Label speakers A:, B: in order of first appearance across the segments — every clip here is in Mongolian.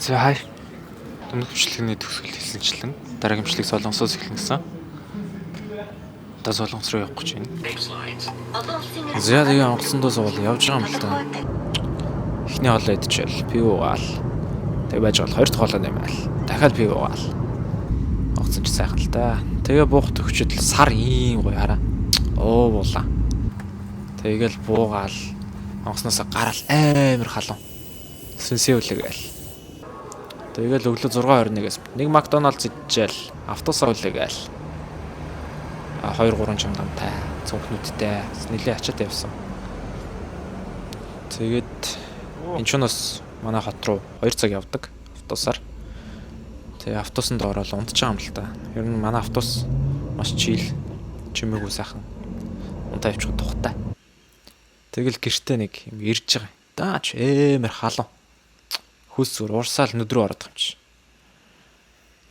A: За хай. Дөнгөжлөгний төгсгөл хэлсэнчлэн дараагийн имшлиг солонгосоос эхэлнэ гэсэн. Одоо солонгос руу явах гэж байна. За тэгээ онгоцондоо суул явж байгаа юм л та. Эхний хоолоо идчихэл пив уугаал. Тэгээ байж гал хоёр дахь хоолоо нэмээл. Дахиад пив уугаал. Онгоцон ч сайхан л та. Тэгээ буух төгчөд сар ийм гоё хараа. Оо булаа. Тэгээл буугаал. Онгоцноос гараал амар халуун. Сүнсэвлэгээл. Тэгээл өглөө 6:21-ээс нэг Макдоналдс идчихэл автобусаа үлээгээл. 2-3 чангаантай, цонхнуудтай нэлээ ачаад явсан. Тэгээд энэ ч нас манай хот руу 2 цаг явдаг автобусаар. Тэгээ автобусанд ороод унтж байгаа юм л та. Ер нь манай автобус маш чийл, чимээгүй сайхан. Унтаа явчих тухтай. Тэгэл гэртээ нэг юм ирж байгаа. Даач амар халуун. Хүс зүр уурсаал нүдрөө ороод байгаа юм чи.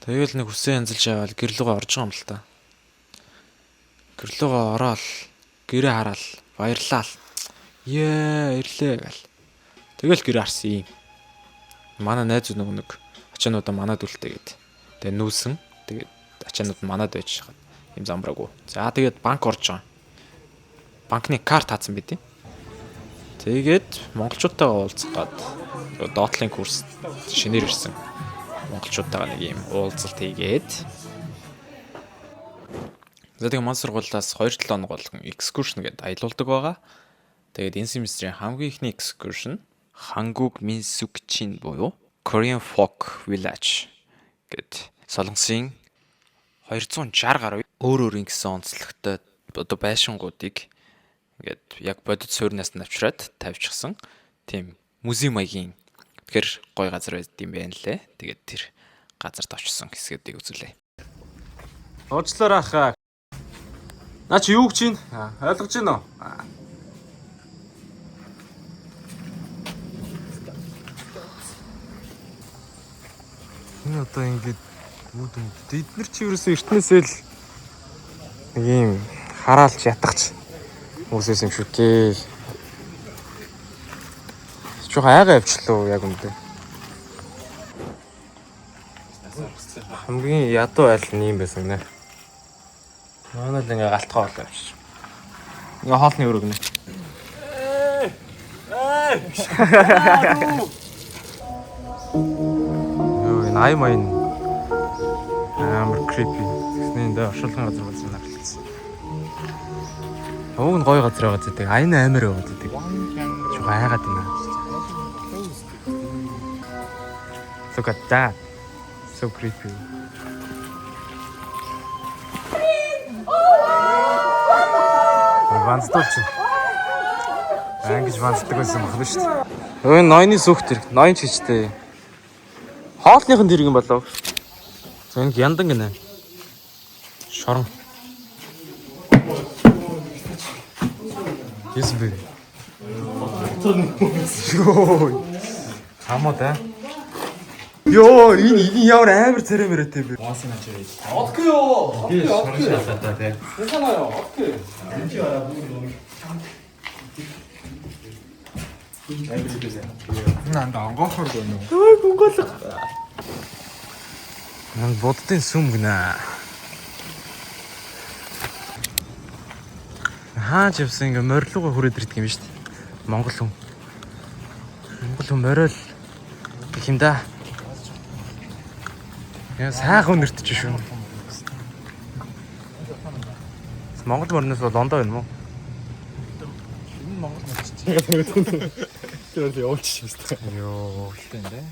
A: Тэгэл нэг хүсээ янзалж аваад гэрлүүгөө орж байгаа юм л та. Гэрлүүгөө ороод гэрээ хараал, баярлал. Ирлээ гэл. Тэгэл гэрээ харсан юм. Манай найз нэг ачаануудаа манад үлдээ гэд. Тэгээ нүүсэн. Тэгээд ачаанууд манад байж хаад юм замбраагүй. За тэгээд банк орж байгаа. Банкны карт хаацсан бид юм. Тэгээд монголчуудтайгаа уулзах гад доотлын курс шинээр ирсэн. Монголчуудтайгаа нэг юм уулзалт хийгээд. За тэгээд манай сургуулиас 2-7 хоног болгон экскуршн гэдээ аялуулдаг байгаа. Тэгээд энэ семестрийн хамгийн ихний экскуршн Hanguk Minsukchin буюу Korean Folk Village гэд солонгосын 260 гаруй өөр ингэсэн онцлогтой одоо байшингуудыг ингээд яг бодит суурнаас нь авчираад тавьчихсан тийм музей маягийн тэгэхээр гоё газар байд юм байна лээ. Тэгээд тэр газарт очсон хэсгүүдийг үзүүлээ.
B: Уучлаарай хаа. Наа чи юу гэж чинь? Ойлгож байна уу? Энэ одоо ингэж эдгээр чи ерөөсөө эртнээсээ л нэг юм хараалж ятгахч хүмүүсээс юм шүү дээ. Чухал айгаа явчлаа яг үндэ. Хамгийн ядуу айл нь юм байсан гинэ. Манай л ингээ галтгаа болоо явчих. Ингээ хоолны өрөг нэ. Йоо, энэ ай майн амар creepy. Тэсний энэ оршуулгын газар болсон наарлцсан. Уг нь гоё газар байгаа гэдэг. Айн амар байгаа гэдэг. Чухал айгаад байна. Look at that. So creepy. Ванстолч. Ангиж ванстдаг байсан байна шүү дээ. Өө ноёны сүхт хэрэг, ноён чичтэй. Хоолныхын тэрэг юм болов. За энэ яндан гинэ. Шорон. Yes бэ. Йоо. Хамаа Йоо, энэ ямар амар царэмэрэтэй бэ?
C: Оосын ачаа.
B: 어떡해요?
C: 어떻게 샀다 돼?
B: 괜찮아요. 어떡해?
C: 뭔지 알아. 잘 드세요.
B: 난안 가서도 너. 아, 공갈라. 난 못된 숨구나. Хааж явсан ингээ морилгоо хүрээд ирдэг юм шүү дээ. Монгол хүн. Монгол хүн морил гэх юм да. Яа сайхан өнөртөж шүү. Монгол морноос бол ондоо байна мó. Энэ Монгол морч. Тэр явуулчих юм шүү дээ. Йоо, хэлтэнтэй.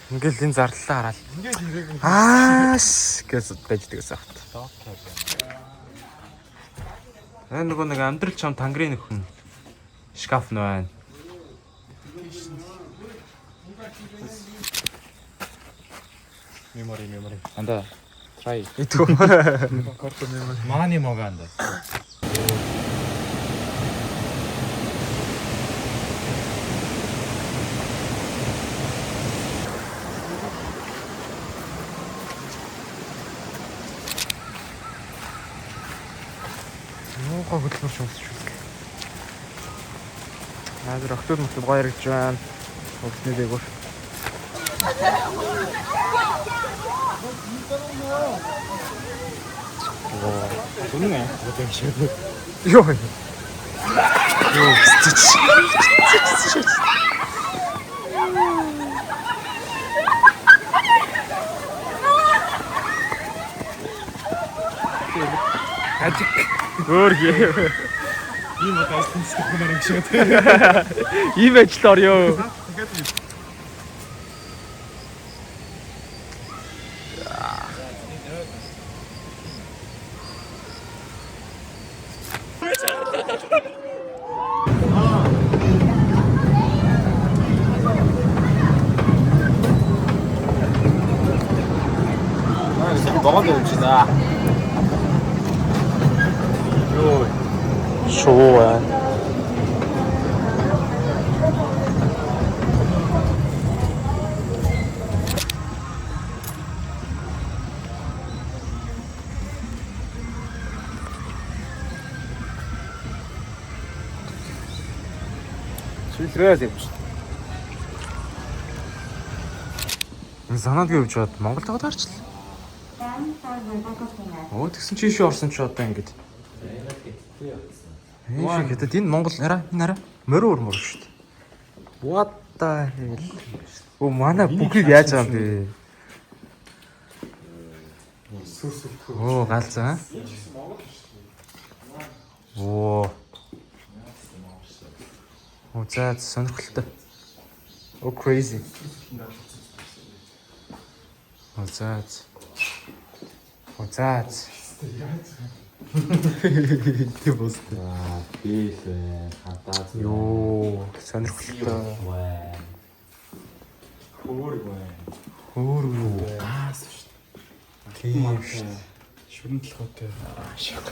B: Ингээл энэ зарлалаа хараад. Ингээл хэрэг. Ааш гэж байждаг гэсэн хат. Энэ нөгөө нэг амьдрал чам тангрын нөхөн шкаф нь байна. Memory. Анда try. Ito. Korto memory.
C: Mani moganda.
B: Муухай хөдөлмөр шүүсч үү. Наад охтууд мөхөд гоё яригдж байна. Огтны дээгүүр.
C: Үнэн аа. Одоо ингэ шиг.
B: Йоо. Йоо.
C: Ажиг.
B: Өөр гээ.
C: Ийм одоо стенстэй хүмүүс ингэ шиг.
B: Ийм ажил орё.
C: Богонд явчихна. Йоо.
B: Шуу байна.
C: Сүлрээс явж.
B: Санаад явж чад Монгол тагаад гарчлаа. Оо тэгсэн чи ийшээ орсон чи одоо ингэж. Ийшээ хэтэд энэ Монгол арай энэ арай морин урмөр шүү дээ. What the hell. Оо манай бүгийг яаж байгаа юм бэ? Оо галзаа. Оо. Оо за сонирхолтой. Оо crazy. Оо за. Оо за. Тэ бостой.
C: Бих хатаа.
B: Йоо, сонирхолтой. Хөөргөө.
C: Гаас шүү дээ.
B: Тийм шүү.
C: Шүрэн толгойтой. Шиг.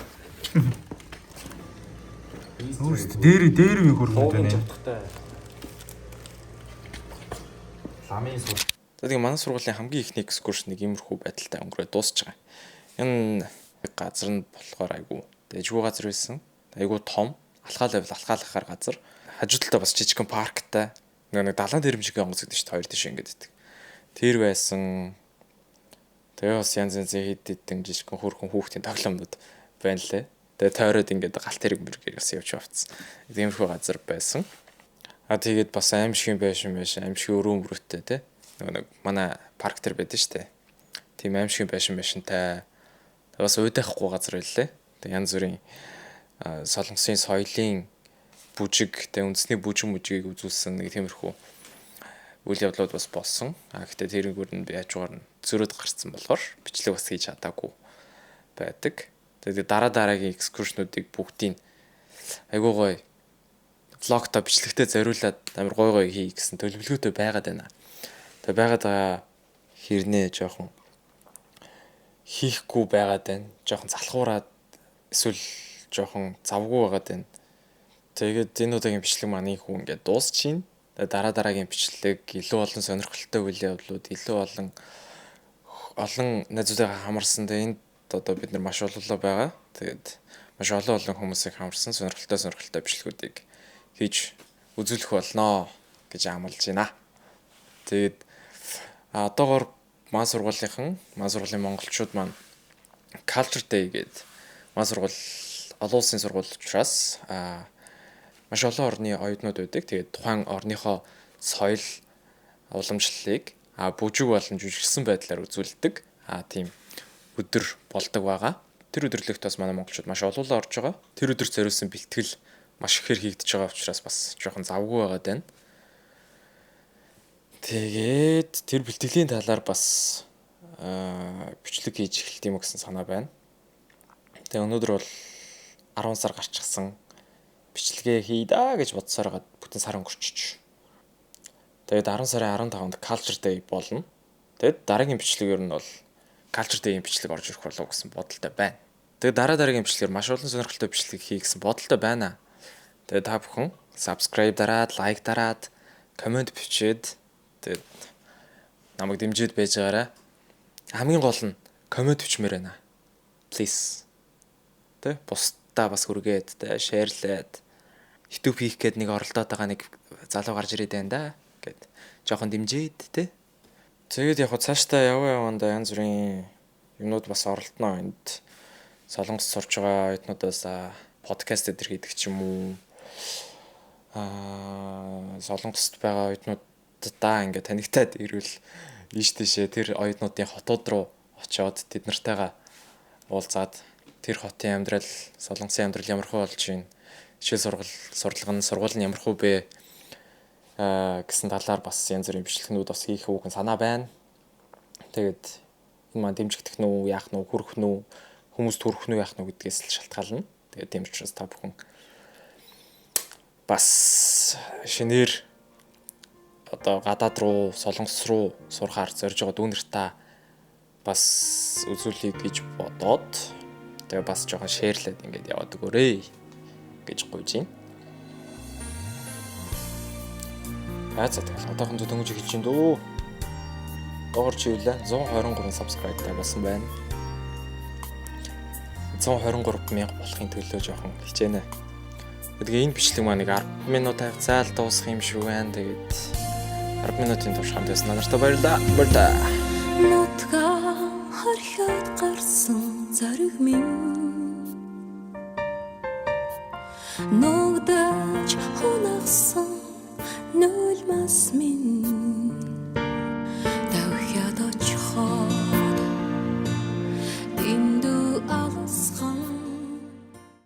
B: Өөрт дээр үе хөргөнд байна.
C: Ламын сур.
A: Тэгээд манай сургуулийн хамгийн ихний экскурснийг иймэрхүү байдалтай өнгөрөө дуусч байгаа. Энэ газар нь болохоор айгу дэжгүй газар байсан. Айгу том, алхаалахаар газар. Хажуу талдаа бас жижигхэн парктай. Нэг далайн дэрэмжигээ онгоц гэдэг чинь хоёр тийш ингэж идэг. Тэр байсан. Тэгээ бас янз янзын хэд жижигхэн хөрхөн хүүхдийн тоглоомнууд байна лээ. Тэгээ тойроод ингээд галт хэрэг мэрэг бас явж авцсан. Иймэрхүү газар байсан. Тэгээд бас аимшиг байшин аимшиг өрөө мөрөттэй тий. Нэг манай парк төр байдаг шүү дээ. Тийм аимшиг байшинтай. Бас уйдахгүй газар байлээ. Тэг янз бүрийн солонгосын соёлын бүжиг, тэг үндэсний бүжгийг үзүүлсэн нэг тиймэрхүү үйл явдлууд бас болсон. Гэхдээ тэрнгүүр нь би хажуугаар нь зөрөөд гарцсан болохоор бичлэг бас хийж чадаагүй байдаг. Тэгээд дараагийн экскуршнуудыг бүгдийг айгуу гоё влогтой бичлэгтэй зориулаад амар гоё хий гэсэн төлөвлөгөөтэй байгаад байна. Тэгээд байгаад байгаа хэрнээ жоохон хийхгүй байгаад байна. Жоохон залхуураад эсвэл жоохон завгүй байгаад байна. Тэгээд энэ удаагийн бичлэг маань ийхүү ингээд дуусчихин. Тэгээд дараагийн бичлэг илүү олон сонирхолтой үйл явдлууд, илүү олон найзуудаа хамарсан. Тэгээд энд одоо бид нар маш ололоо байгаа. Тэгээд маш олон хүмүүсийг хамарсан сонирхолтой бичлэгүүдийг хийж үзүүлэх болноо гэж амлаж байна. Тэгээд одоогоор маань сургуулийн монголчууд маань Culture Day гэдэг маань сургууль олон улсын сургууль учраас маш олон орны оюутнууд байдаг. Тэгээд тухайн орныхоо соёл уламжлалыг бүжиг болон жүжигсэн байдлаар үзүүлдэг. Тийм өдөр болдог байгаа. Тэр өдөрлөгт бас манай монголчууд маш олоолаа орж байгаа. Тэр өдөрт зориулсан бэлтгэл маш ихээр хийгдэж байгаа учраас бас жоохон завгүй байгаад байна. Тэгээд тэр бэлтгэлийн талаар бас бичлэг хийж эхэлт юм гэсэн санаа байна. Тэгээ өнөөдөр бол 10 сар гарчихсан. Бичлэгээ хийдаа гэж бодсоор гад бүтэн сар өнгөрчих. Тэгээд 10 сарын 15-нд Culture Day болно. Тэгээд дараагийн бичлэгээр нь бол Culture Day-ийн бичлэг орж ирэх болов гэсэн бодолтой байна. Тэгээд дараагийн бичлэгээр маш олон сонирхолтой бичлэг хий гэсэн бодолтой байна. Тэгээд та бүхэн subscribe дараад, like дараад, comment бичээд тэгээд намайг дэмжиж байж байгаарай. Хамгийн гол нь comment бичмээр байна. Please. Тэ бусдаа бас хүргээд тэ шеэрлээд YouTube хийх гээд нэг оролдоод байгаа нэг залуу гарч ирээд байна да гэд жоохон дэмжээд те. Тэгээд яг цаашдаа явандаа янз бүрийн юмнууд бас оролдоно энд. Солонгос сурж байгаа оюутнуудаас подкаст эдэр хийдэг ч юм уу. Солонгост байгаа оюутнуудаа ингээд танигтаад ирвэл ийш тийшээ тэр оюутнуудын хотууд руу очиод тэд нартайгаа уулзаад тэр хотын амьдрал, солонгосын амьдрал ямархуу болж байна. Хичээл сургууль нь ямархуу бэ гэсэн талаар бас янз бүрийн бичлэгнүүд бас хийх үгэн санаа байна. Тэгээд энэ маань дэмжигдэх нү, яах нү, хүрэх нү, хүмүүст хүрэх нү яах нү гэдгээс л шалтгаална. Тэгээд тийм учраас та бүхэн бас шинээр одоо гадаад руу, солонгос руу сурахаар зорж байгаа дүүнэртаа бас үзүүлэе гэж бодоод тэгээ бас жоохон шеэрлээд ингээд яваад өгөөрэй гэж гуйж байна. За тэгэл одоохон дөнгөж эхэлж байна дөө. Доорч ийлээ 123 subscribe-тай болсон байна. 123,000 болохын төлөө жоохон хичээнэ. Тэгээ энэ бичлэг маань нэг 10 минут тавцаал дуусах юм шиг байна. Тэгээд 10 минутын турш хамт байсан нартай баярлалаа.
D: Нутгаа хорхиод гарсан зориг минь ногдож хунагсан нулимас минь